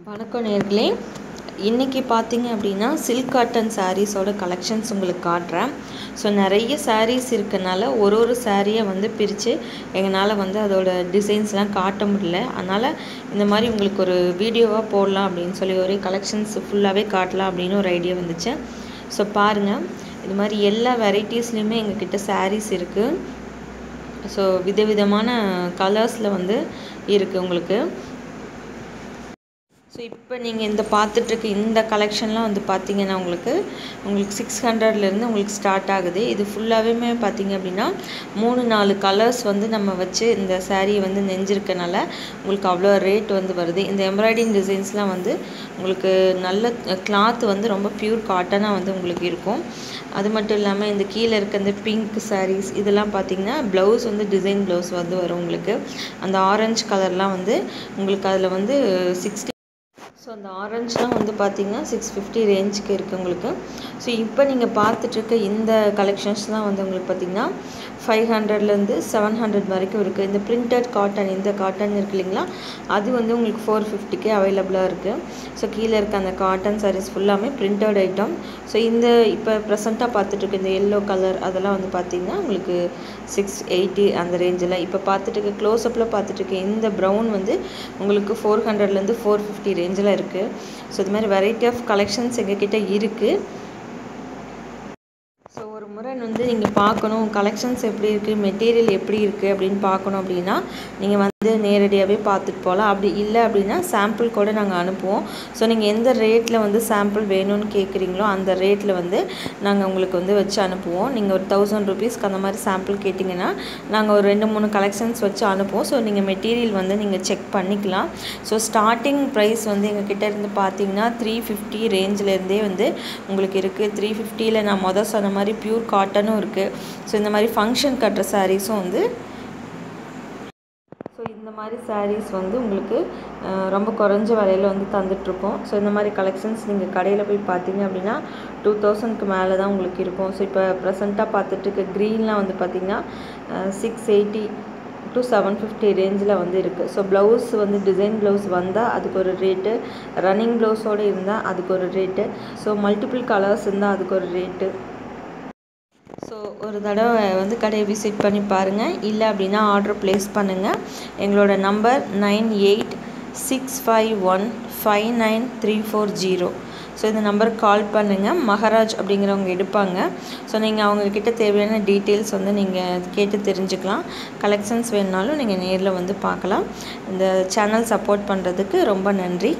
வணக்கம் நேர்களே. இன்றைக்கி பார்த்தீங்க அப்படின்னா சில்க் காட்டன் சாரீஸோட கலெக்ஷன்ஸ் உங்களுக்கு காட்டுறேன். ஸோ நிறைய சாரீஸ் இருக்கனால ஒரு சாரியை பிரித்து எங்களால் அதோட டிசைன்ஸ்லாம் காட்ட முடியல. அதனால் இந்த மாதிரி உங்களுக்கு ஒரு வீடியோவாக போடலாம் அப்படின்னு சொல்லி ஒரே கலெக்ஷன்ஸ் ஃபுல்லாகவே காட்டலாம் அப்படின்னு ஒரு ஐடியா வந்துச்சு. ஸோ பாருங்கள், இது மாதிரி எல்லா வெரைட்டிஸ்லேயுமே எங்ககிட்ட சாரீஸ் இருக்குது. ஸோ விதவிதமான கலர்ஸில் இருக்குது உங்களுக்கு. ஸோ இப்போ நீங்கள் இந்த பார்த்துட்ருக்க இந்த கலெக்ஷன்லாம் பார்த்தீங்கன்னா உங்களுக்கு 600லேருந்து உங்களுக்கு ஸ்டார்ட் ஆகுது. இது ஃபுல்லாகவே பார்த்தீங்க அப்படின்னா 3-4 கலர்ஸ் நம்ம வச்சு இந்த சாரியை நெஞ்சிருக்கனால உங்களுக்கு அவ்வளோ ரேட் வருது. இந்த எம்ப்ராய்டிங் டிசைன்ஸ்லாம் உங்களுக்கு நல்ல கிளாத் ரொம்ப பியூர் காட்டனாக உங்களுக்கு இருக்கும். அது மட்டும் இல்லாமல் இந்த கீழே இருக்க இந்த பிங்க் சாரீஸ் இதெல்லாம் பார்த்தீங்கன்னா ப்ளவுஸ் டிசைன் ப்ளவுஸ் வரும் உங்களுக்கு. அந்த ஆரஞ்சு கலர்லாம் உங்களுக்கு அதில் 60. ஸோ அந்த ஆரஞ்சுலாம் பார்த்தீங்கன்னா 650 ரேஞ்சுக்கு இருக்குது உங்களுக்கு. ஸோ இப்போ நீங்கள் பார்த்துட்ருக்க இந்த கலெக்ஷன்ஸ்லாம் உங்களுக்கு பார்த்திங்கன்னா 500லேருந்து 700 வரைக்கும் இருக்குது. இந்த பிரிண்டட் காட்டன், இந்த காட்டன் இருக்குது இல்லைங்களா, அது உங்களுக்கு 450க்கே அவைலபிளாக இருக்குது. ஸோ கீழே இருக்க அந்த காட்டன் சாரீஸ் ஃபுல்லாமே பிரிண்டட் ஐட்டம். ஸோ இந்த இப்போ ப்ரெசண்ட்டாக பார்த்துட்ருக்க இந்த எல்லோ கலர் அதெல்லாம் பார்த்திங்கன்னா உங்களுக்கு 680 அந்த ரேஞ்சில். இப்போ பார்த்துட்டு க்ளோஸ்அப்பில் பார்த்துட்ருக்க இந்த ப்ரௌன் உங்களுக்கு 400லேருந்து 450 ரேஞ்சில் இருக்குது. ஸோ இது மாதிரி வெரைட்டி ஆஃப் கலெக்ஷன்ஸ் எங்ககிட்ட இருக்குது. ஸோ ஒரு முறை நீங்கள் பார்க்கணும் கலெக்ஷன்ஸ் எப்படி இருக்குது, மெட்டீரியல் எப்படி இருக்குது அப்படின்னு பார்க்கணும் அப்படின்னா நீங்கள் நேரடியாகவே பார்த்துட்டு போகலாம். அப்படி இல்லை அப்படின்னா சாம்பிள் கூட நாங்கள் அனுப்புவோம். ஸோ நீங்கள் எந்த ரேட்டில் சாம்பிள் வேணும்னு கேட்குறீங்களோ அந்த ரேட்டில் நாங்கள் உங்களுக்கு வச்சு அனுப்புவோம். நீங்கள் ஒரு 1000 ருபீஸ்க்கு அந்த மாதிரி சாம்பிள் கேட்டிங்கன்னா நாங்கள் ஒரு 2-3 கலெக்ஷன்ஸ் வச்சு அனுப்புவோம். ஸோ நீங்கள் மெட்டீரியல் நீங்கள் செக் பண்ணிக்கலாம். ஸோ ஸ்டார்டிங் ப்ரைஸ் எங்ககிட்ட இருந்து பார்த்தீங்கன்னா 350 ரேஞ்சிலேருந்தே உங்களுக்கு இருக்குது. 350ல் நான் சொன்ன மாதிரி பியூர் காட்டனும் இருக்குது. ஸோ இந்த மாதிரி ஃபங்க்ஷன் கட்டுற சாரீஸும் ஸோ இந்த மாதிரி சாரீஸ் உங்களுக்கு ரொம்ப குறைஞ்ச விலையில் தந்துட்டுருக்கோம். ஸோ இந்த மாதிரி கலெக்ஷன்ஸ் நீங்கள் கடையில் போய் பார்த்தீங்க அப்படின்னா 2000க்கு மேலே தான் உங்களுக்கு இருக்கும். ஸோ இப்போ ப்ரெசண்ட்டாக பார்த்துட்டு க்ரீன்லாம் பார்த்திங்கன்னா 680 to 750 ரேஞ்சில் இருக்குது. ஸோ ப்ளவுஸ் டிசைன் ப்ளவுஸ் வந்தால் அதுக்கு ஒரு ரேட்டு, ரன்னிங் ப்ளவுஸோடு இருந்தால் அதுக்கு ஒரு ரேட்டு, ஸோ மல்டிபிள் கலர்ஸ் இருந்தால் அதுக்கு ஒரு ரேட்டு. ஸோ ஒரு தடவை கடையை விசிட் பண்ணி பாருங்கள். இல்லை அப்படின்னா ஆர்டர் ப்ளேஸ் பண்ணுங்கள். எங்களோட நம்பர் 9865159340. ஸோ இந்த நம்பருக்கு கால் பண்ணுங்கள். மகாராஜ் அப்படிங்கிறவங்க எடுப்பாங்க. ஸோ நீங்கள் அவங்கக்கிட்ட தேவையான டீட்டெயில்ஸ் நீங்கள் கேட்டு தெரிஞ்சுக்கலாம். கலெக்ஷன்ஸ் வேணுனாலும் நீங்கள் நேரில் பார்க்கலாம். இந்த சேனல் சப்போர்ட் பண்ணுறதுக்கு ரொம்ப நன்றி.